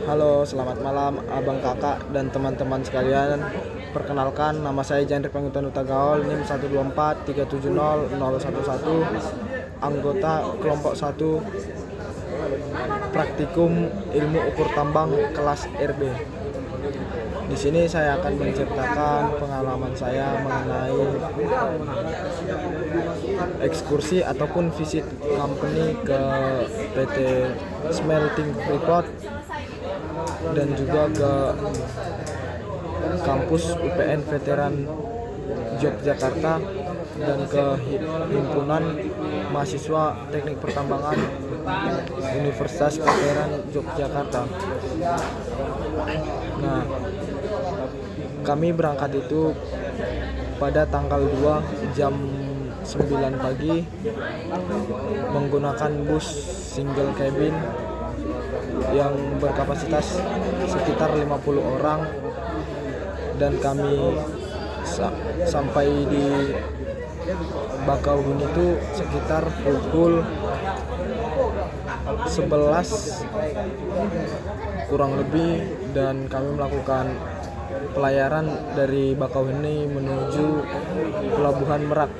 Halo, selamat malam abang kakak dan teman-teman sekalian. Perkenalkan, nama saya Jandrik Pangutan Utagaol, NIM 124370011, anggota kelompok 1 Praktikum Ilmu Ukur Tambang kelas RB. Di sini saya akan menceritakan pengalaman saya mengenai ekskursi ataupun visit company ke PT Smelting Freeport dan juga ke kampus UPN Veteran Yogyakarta dan ke himpunan mahasiswa Teknik Pertambangan Universitas Veteran Yogyakarta. Nah, kami berangkat itu pada tanggal 2 jam 9 pagi menggunakan bus single cabin yang berkapasitas sekitar 50 orang, dan kami sampai di Bakauheni itu sekitar pukul 11 kurang lebih, dan kami melakukan pelayaran dari Bakauheni menuju Pelabuhan Merak.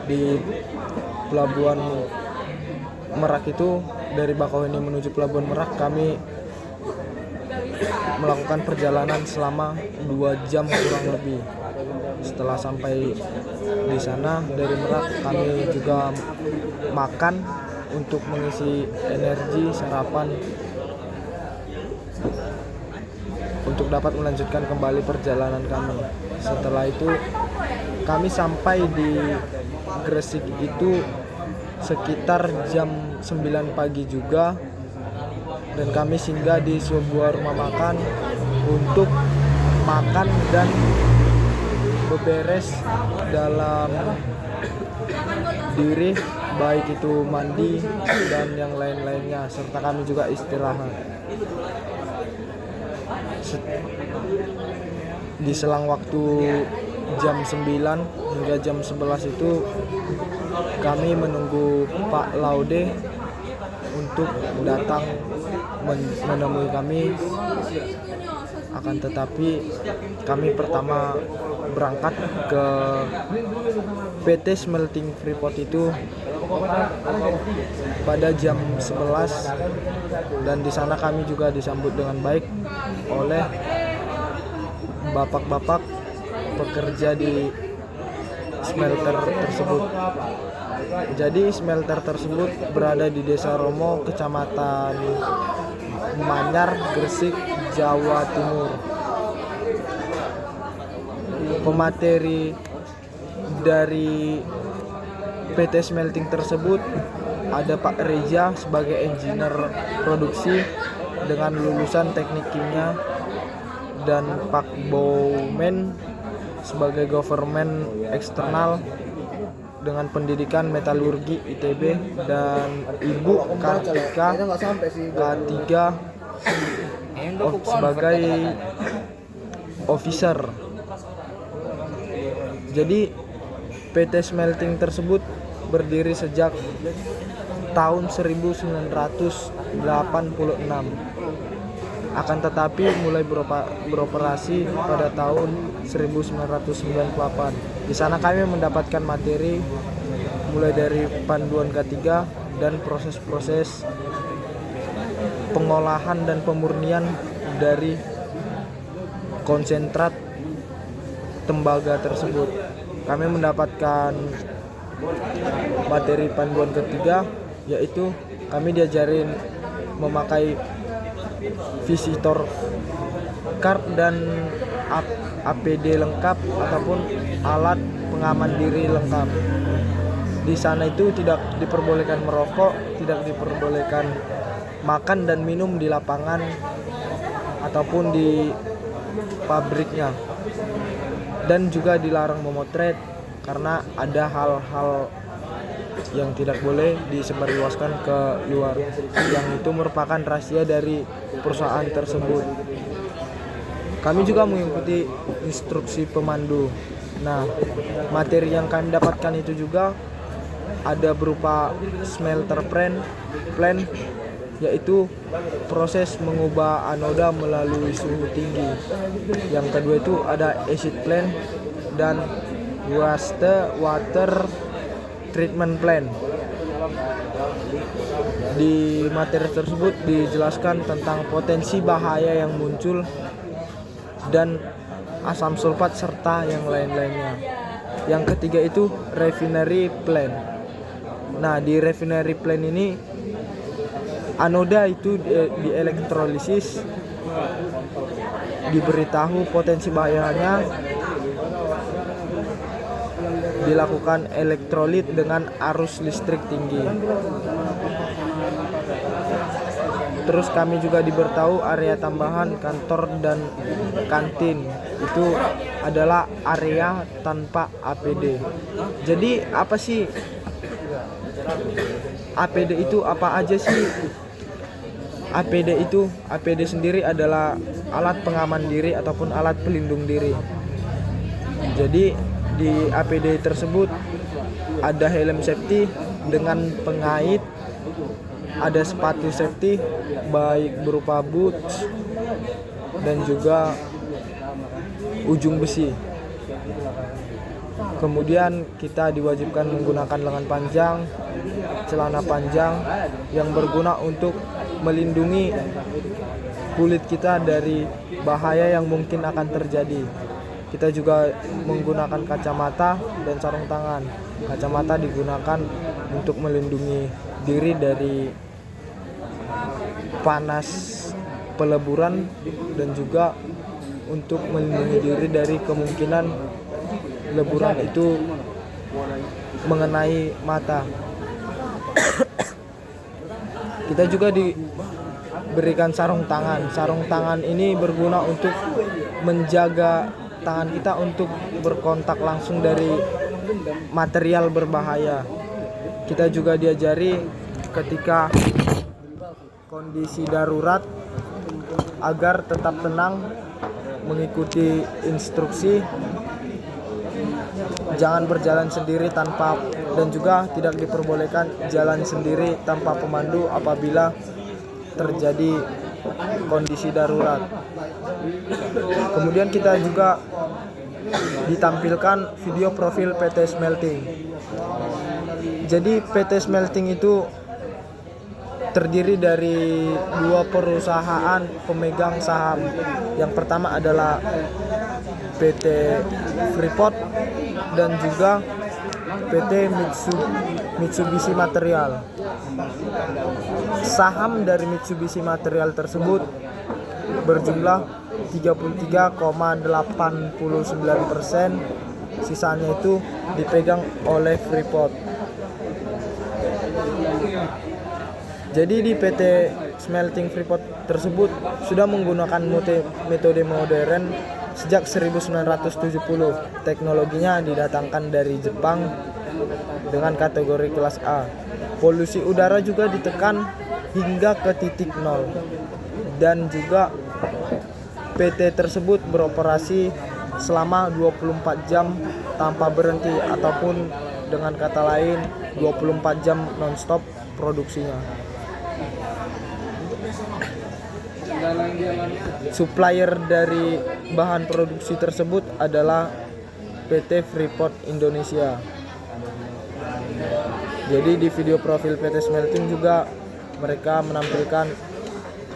Di Pelabuhan Merak itu, dari Bakauheni menuju Pelabuhan Merak, kami melakukan perjalanan selama 2 jam kurang lebih. Setelah sampai di sana dari Merak, kami juga makan untuk mengisi energi sarapan untuk dapat melanjutkan kembali perjalanan kami. Setelah itu kami sampai di Gresik itu sekitar jam 9 pagi juga, dan kami singgah di sebuah rumah makan untuk makan dan beberes dalam diri, baik itu mandi dan yang lain-lainnya, serta kami juga istirahat. Di selang waktu jam 9 hingga jam 11 itu kami menunggu Pak Laude untuk datang menemui kami. Akan tetapi kami pertama berangkat ke PT Smelting Freeport itu pada jam 11, dan di sana kami juga disambut dengan baik oleh bapak-bapak pekerja di smelter tersebut. Jadi smelter tersebut berada di Desa Romo, Kecamatan Manyar, Gresik, Jawa Timur. Pemateri dari PT Smelting tersebut ada Pak Reza sebagai engineer produksi dengan lulusan teknik kimia, dan Pak Bowman sebagai government eksternal dengan pendidikan metalurgi ITB, dan Ibu Kartika K3 sebagai officer. Jadi PT Smelting tersebut berdiri sejak tahun 1986. Akan tetapi mulai beroperasi pada tahun 1998. Di sana kami mendapatkan materi mulai dari panduan K3 dan proses-proses pengolahan dan pemurnian dari konsentrat tembaga tersebut. Kami mendapatkan materi panduan ketiga, yaitu kami diajarin memakai visitor card dan APD lengkap ataupun alat pengaman diri lengkap. Di sana itu tidak diperbolehkan merokok, tidak diperbolehkan makan dan minum di lapangan ataupun di pabriknya, dan juga dilarang memotret karena ada hal-hal yang tidak boleh disebarluaskan ke luar, yang itu merupakan rahasia dari perusahaan tersebut. Kami juga mengikuti instruksi pemandu. Nah, materi yang kami dapatkan itu juga ada berupa smelter plant, yaitu proses mengubah anoda melalui suhu tinggi. Yang kedua itu ada acid plant dan water treatment plant. Di materi tersebut dijelaskan tentang potensi bahaya yang muncul dan asam sulfat serta yang lain-lainnya. Yang ketiga itu refinery plant. Nah, di refinery plant ini anoda itu dielektrolisis, diberitahu potensi bahayanya, dilakukan elektrolit dengan arus listrik tinggi. Terus kami juga diberitahu area tambahan kantor dan kantin itu adalah area tanpa APD. Jadi apa sih APD itu, apa aja sih APD itu? APD sendiri adalah alat pengaman diri ataupun alat pelindung diri. Jadi di APD tersebut ada helm safety dengan pengait, ada sepatu safety baik berupa boots dan juga ujung besi. Kemudian kita diwajibkan menggunakan lengan panjang, celana panjang yang berguna untuk melindungi kulit kita dari bahaya yang mungkin akan terjadi. Kita juga menggunakan kacamata dan sarung tangan. Kacamata digunakan untuk melindungi diri dari panas peleburan dan juga untuk melindungi diri dari kemungkinan leburan itu mengenai mata. Kita juga diberikan sarung tangan. Sarung tangan ini berguna untuk menjaga tangan kita untuk berkontak langsung dari material berbahaya. Kita juga diajari ketika kondisi darurat agar tetap tenang, mengikuti instruksi, jangan berjalan sendiri tanpa, dan juga tidak diperbolehkan jalan sendiri tanpa pemandu apabila terjadi kondisi darurat. Kemudian kita juga ditampilkan video profil PT Smelting. Jadi PT Smelting itu terdiri dari dua perusahaan pemegang saham. Yang pertama adalah PT Freeport dan juga PT Mitsubishi Material. Saham dari Mitsubishi Material tersebut berjumlah 33,89%, sisanya itu dipegang oleh Freeport. Jadi di PT Smelting Freeport tersebut sudah menggunakan metode modern sejak 1970. Teknologinya didatangkan dari Jepang dengan kategori kelas A. Polusi udara juga ditekan hingga ke titik nol. Dan juga PT tersebut beroperasi selama 24 jam tanpa berhenti, ataupun dengan kata lain 24 jam non-stop produksinya. Supplier dari bahan produksi tersebut adalah PT Freeport Indonesia. Jadi di video profil PT Smelting juga mereka menampilkan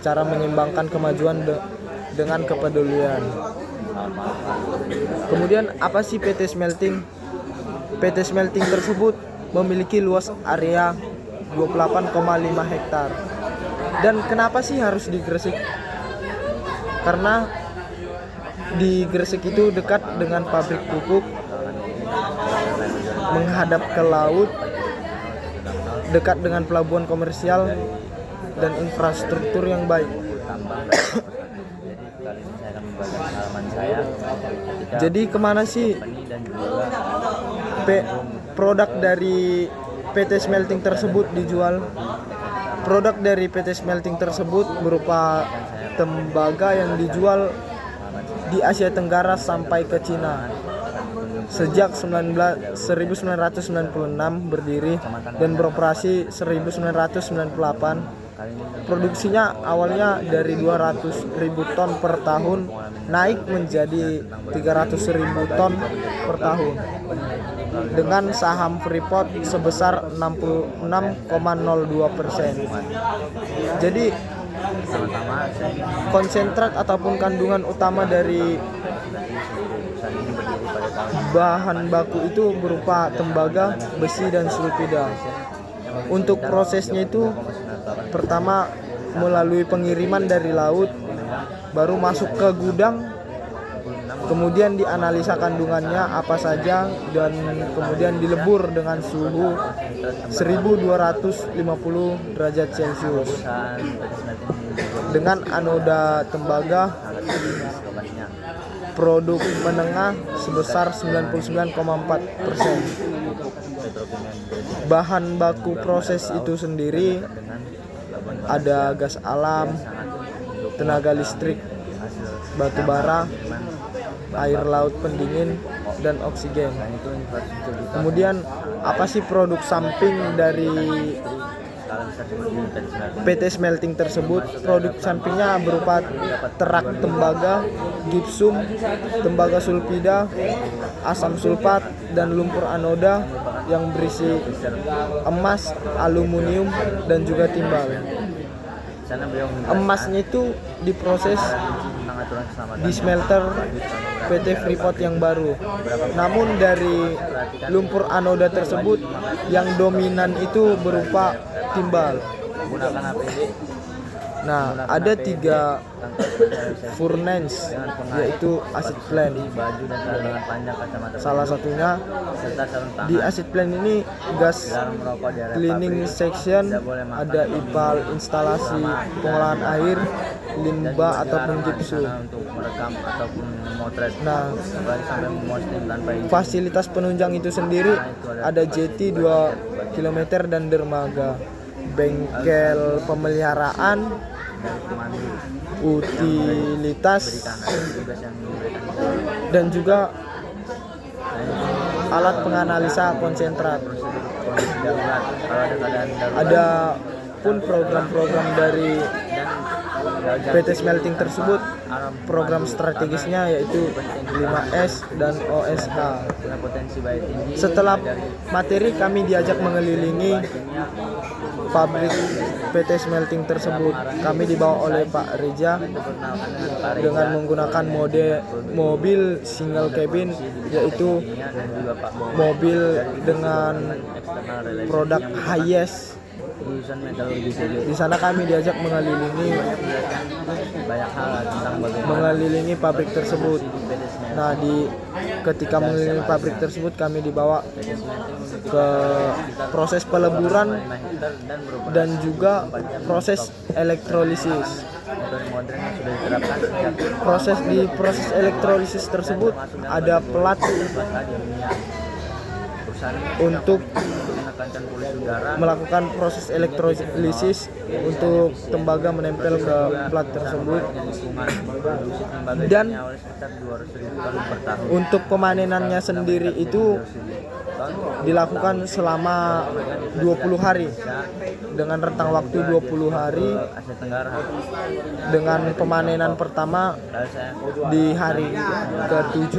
cara menyeimbangkan kemajuan dengan kepedulian. Kemudian apa sih PT Smelting? PT Smelting tersebut memiliki luas area 28,5 hektar. Dan kenapa sih harus di Gresik? Karena di Gresik itu dekat dengan pabrik pupuk, menghadap ke laut, dekat dengan pelabuhan komersial dan infrastruktur yang baik. Jadi kemana sih produk dari PT Smelting tersebut dijual? Produk dari PT Smelting tersebut berupa tembaga yang dijual di Asia Tenggara sampai ke Cina. sejak 1996 berdiri dan beroperasi 1998. Produksinya awalnya dari 200.000 ton per tahun naik menjadi 300.000 ton per tahun dengan saham Freeport sebesar 66,02%. Jadi konsentrat ataupun kandungan utama dari bahan baku itu berupa tembaga, besi, dan sulfida. Untuk prosesnya itu pertama melalui pengiriman dari laut, baru masuk ke gudang, kemudian dianalisa kandungannya apa saja, dan kemudian dilebur dengan suhu 1250 derajat Celcius dengan anoda tembaga produk menengah sebesar 99,4%. Bahan baku proses itu sendiri ada gas alam, tenaga listrik, batu bara, air laut pendingin, dan oksigen. Kemudian apa sih produk samping dari PT Smelting tersebut? Produk sampingnya berupa terak tembaga, gipsum, tembaga sulfida, asam sulfat, dan lumpur anoda yang berisi emas, aluminium, dan juga timbal. Emasnya itu diproses di smelter PT Freeport yang baru. Namun dari lumpur anoda tersebut yang dominan itu berupa timbal. Nah, ada 3 furnace, yaitu acid plant. Salah satunya di acid plant ini gas cleaning section, ada IPAL, instalasi pengolahan air, limbah ataupun gipsum. Nah, fasilitas penunjang itu sendiri ada jeti 2 km dan dermaga, bengkel pemeliharaan, utilitas, dan juga alat penganalisa konsentrat. Ada pun program-program dari PT Smelting tersebut, program strategisnya yaitu 5S dan OSH. Setelah materi, kami diajak mengelilingi pabrik PT Smelting tersebut. Kami dibawa oleh Pak Reja dengan menggunakan mode mobil single cabin, yaitu mobil dengan produk Hiace. Di sana kami diajak mengelilingi pabrik tersebut. Nah, ketika mengelilingi pabrik tersebut, kami dibawa ke proses peleburan dan juga proses elektrolisis. Proses elektrolisis tersebut ada pelat untuk melakukan proses elektrolisis untuk tembaga menempel ke plat tersebut, dan untuk pemanenannya sendiri itu dilakukan selama 20 hari dengan rentang waktu 20 hari, dengan pemanenan pertama di hari ke-7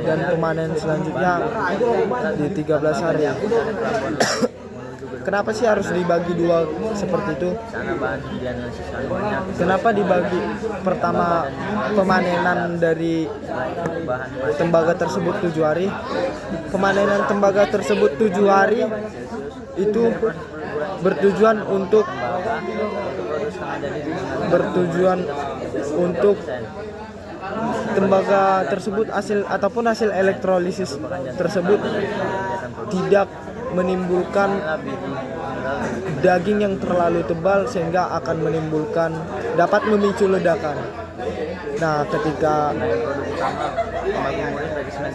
dan pemanen selanjutnya di 13 hari. Kenapa sih harus dibagi 2 seperti itu? Kenapa dibagi? Pertama, pemanenan dari tembaga tersebut 7 hari. Pemanenan tembaga tersebut 7 hari itu bertujuan untuk tembaga tersebut hasil elektrolisis tersebut tidak menimbulkan daging yang terlalu tebal sehingga akan dapat memicu ledakan. Nah, ketika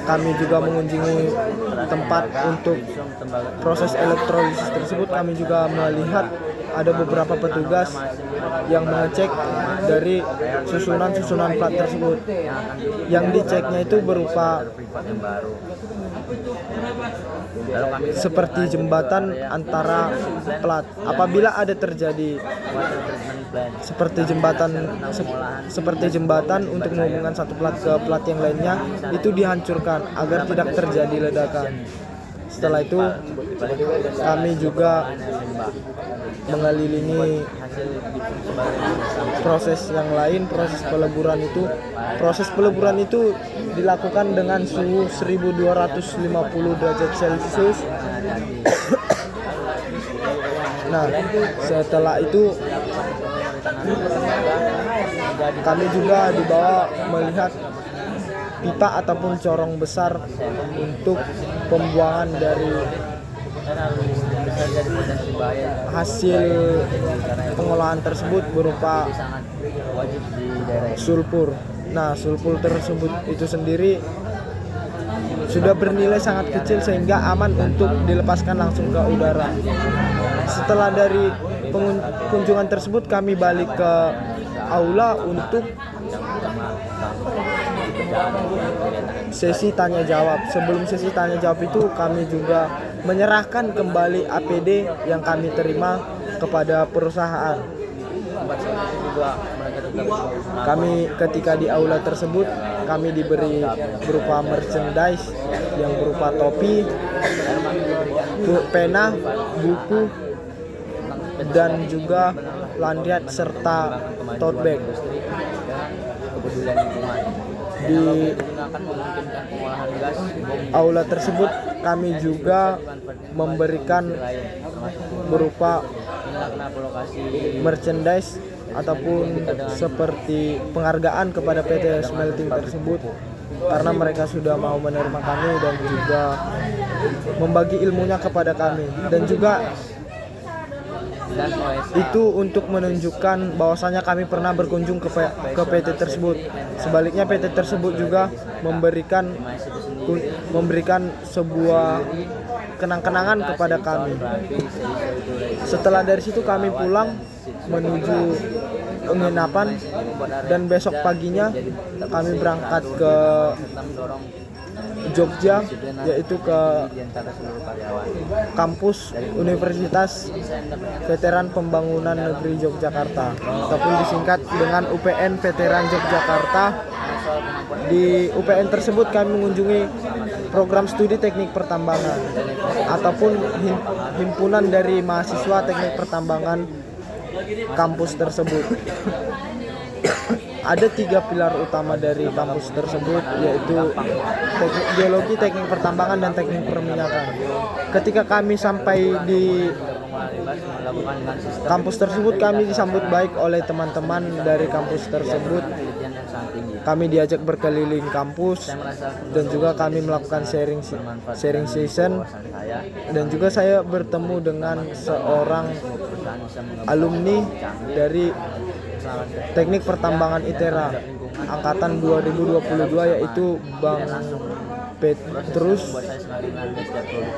kami juga mengunjungi tempat untuk proses elektrolisis tersebut, kami juga melihat ada beberapa petugas yang mengecek dari susunan plat tersebut. Yang diceknya itu berupa seperti jembatan antara plat. Apabila ada terjadi seperti jembatan untuk menghubungkan satu plat ke plat yang lainnya, itu dihancurkan agar tidak terjadi ledakan. Setelah itu kami juga mengelilingi proses yang lain. Proses peleburan itu dilakukan dengan suhu 1250 derajat Celcius. Nah, setelah itu kami juga dibawa melihat pipa ataupun corong besar untuk pembuangan dari hasil pengolahan tersebut berupa sulfur. Nah, sulfur tersebut itu sendiri sudah bernilai sangat kecil sehingga aman untuk dilepaskan langsung ke udara. Setelah dari kunjungan tersebut, kami balik ke aula untuk sesi tanya jawab. Sebelum sesi tanya jawab itu, kami juga menyerahkan kembali APD yang kami terima kepada perusahaan. Kami ketika di aula tersebut, kami diberi berupa merchandise yang berupa topi, pena, buku, dan juga lanyard serta tote bag. Di aula tersebut kami juga memberikan berupa merchandise ataupun seperti penghargaan kepada PT Smelting tersebut karena mereka sudah mau menerima kami dan juga membagi ilmunya kepada kami, dan juga itu untuk menunjukkan bahwasanya kami pernah berkunjung ke PT tersebut. Sebaliknya PT tersebut juga memberikan sebuah kenang-kenangan kepada kami. Setelah dari situ kami pulang menuju penginapan, dan besok paginya kami berangkat ke Jogja, yaitu ke kampus Universitas Veteran Pembangunan Negeri Yogyakarta ataupun disingkat dengan UPN Veteran Yogyakarta. Di UPN tersebut kami mengunjungi program studi teknik pertambangan ataupun himpunan dari mahasiswa teknik pertambangan kampus tersebut. Ada 3 pilar utama dari kampus tersebut, yaitu teknik geologi, teknik pertambangan, dan teknik perminyakan. Ketika kami sampai di kampus tersebut, kami disambut baik oleh teman-teman dari kampus tersebut. Kami diajak berkeliling kampus, dan juga kami melakukan sharing session, dan juga saya bertemu dengan seorang alumni dari Teknik Pertambangan ITERA angkatan 2022, yaitu Bang Petrus.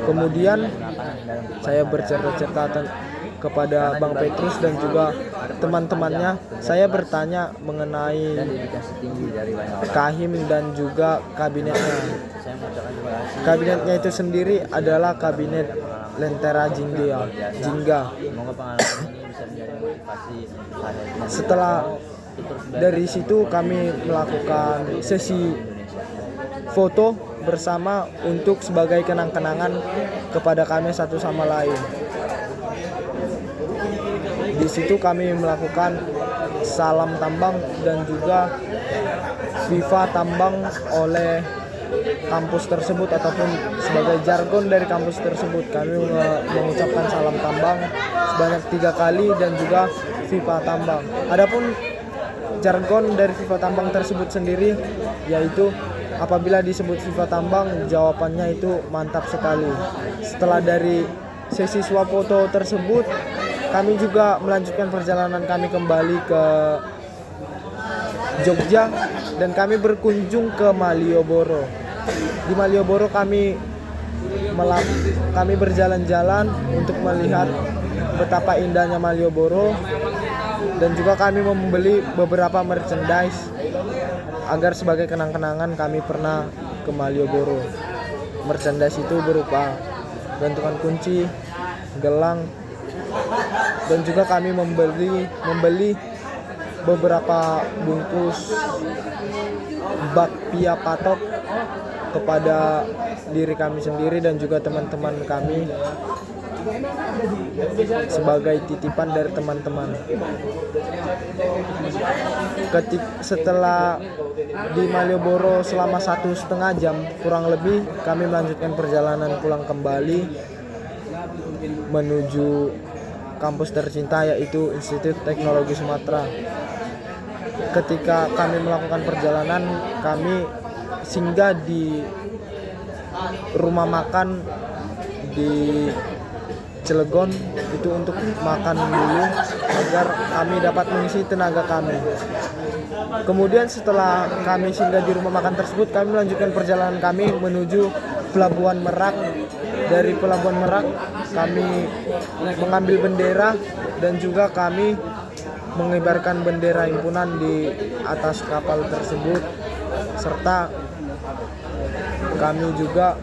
Kemudian saya bercerita kepada Bang Petrus dan juga teman-temannya. Saya bertanya mengenai Kahim dan juga kabinetnya. Kabinetnya itu sendiri adalah kabinet Lentera Jingga. Setelah dari situ kami melakukan sesi foto bersama untuk sebagai kenang-kenangan kepada kami satu sama lain. Di situ kami melakukan salam tambang dan juga FIFA tambang oleh kampus tersebut ataupun sebagai jargon dari kampus tersebut. Kami mengucapkan salam tambang sebanyak 3 kali dan juga FIFA tambang. Adapun jargon dari FIFA tambang tersebut sendiri yaitu apabila disebut FIFA tambang, jawabannya itu mantap sekali. Setelah dari sesi swafoto tersebut, kami juga melanjutkan perjalanan kami kembali ke Jogja dan kami berkunjung ke Malioboro. Di Malioboro kami berjalan-jalan untuk melihat betapa indahnya Malioboro, dan juga kami membeli beberapa merchandise agar sebagai kenang-kenangan kami pernah ke Malioboro. Merchandise itu berupa gantungan kunci, gelang, dan juga kami membeli beberapa bungkus bakpia patok kepada diri kami sendiri dan juga teman-teman kami sebagai titipan dari teman-teman. Setelah di Malioboro selama 1,5 jam kurang lebih, kami melanjutkan perjalanan pulang kembali menuju kampus tercinta, yaitu Institut Teknologi Sumatera. Ketika kami melakukan perjalanan, kami singgah di rumah makan di Cilegon itu untuk makan dulu agar kami dapat mengisi tenaga kami. Kemudian setelah kami singgah di rumah makan tersebut, kami melanjutkan perjalanan kami menuju Pelabuhan Merak. Dari Pelabuhan Merak kami mengambil bendera dan juga kami mengibarkan bendera himpunan di atas kapal tersebut, serta kami juga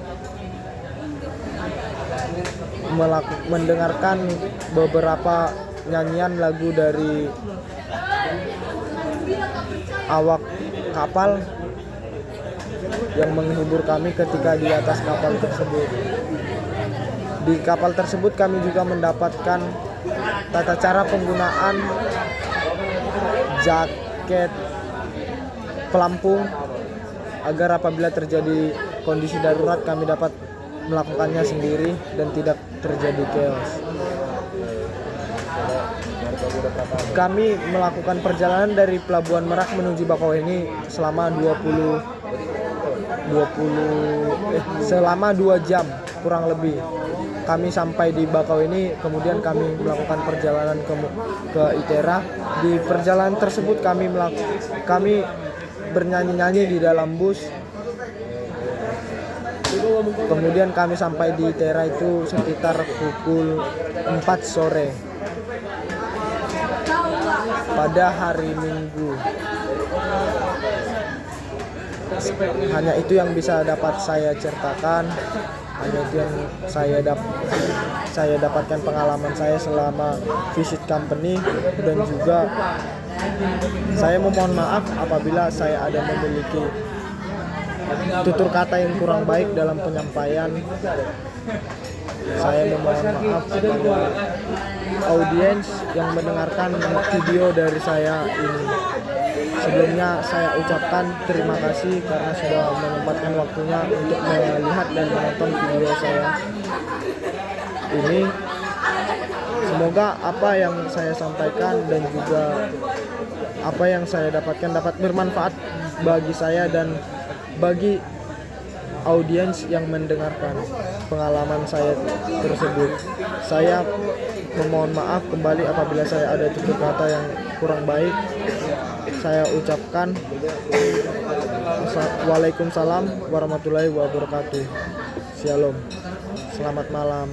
mendengarkan beberapa nyanyian lagu dari awak kapal yang menghibur kami ketika di atas kapal tersebut. Di kapal tersebut kami juga mendapatkan tata cara penggunaan jaket pelampung agar apabila terjadi kondisi darurat kami dapat melakukannya sendiri dan tidak terjadi chaos. Kami melakukan perjalanan dari Pelabuhan Merak menuju Bakauheni selama 2 jam kurang lebih. Kami sampai di Bakauheni, kemudian kami melakukan perjalanan ke Itera. Di perjalanan tersebut kami bernyanyi-nyanyi di dalam bus. Kemudian kami sampai di Itera itu sekitar pukul 4 sore pada hari Minggu. Hanya itu yang bisa dapat saya ceritakan. Hanya itu yang saya dapatkan pengalaman saya selama visit company, dan juga saya memohon maaf apabila saya ada memiliki tutur kata yang kurang baik dalam penyampaian. Saya memohon maaf kepada audiens yang mendengarkan video dari saya ini. Sebelumnya saya ucapkan terima kasih karena sudah menyempatkan waktunya untuk melihat dan menonton video saya ini. Semoga apa yang saya sampaikan dan juga apa yang saya dapatkan dapat bermanfaat bagi saya dan bagi audiens yang mendengarkan pengalaman saya tersebut. Saya memohon maaf kembali apabila saya ada tutur kata yang kurang baik. Saya ucapkan Waalaikumsalam warahmatullahi wabarakatuh. Shalom. Selamat malam.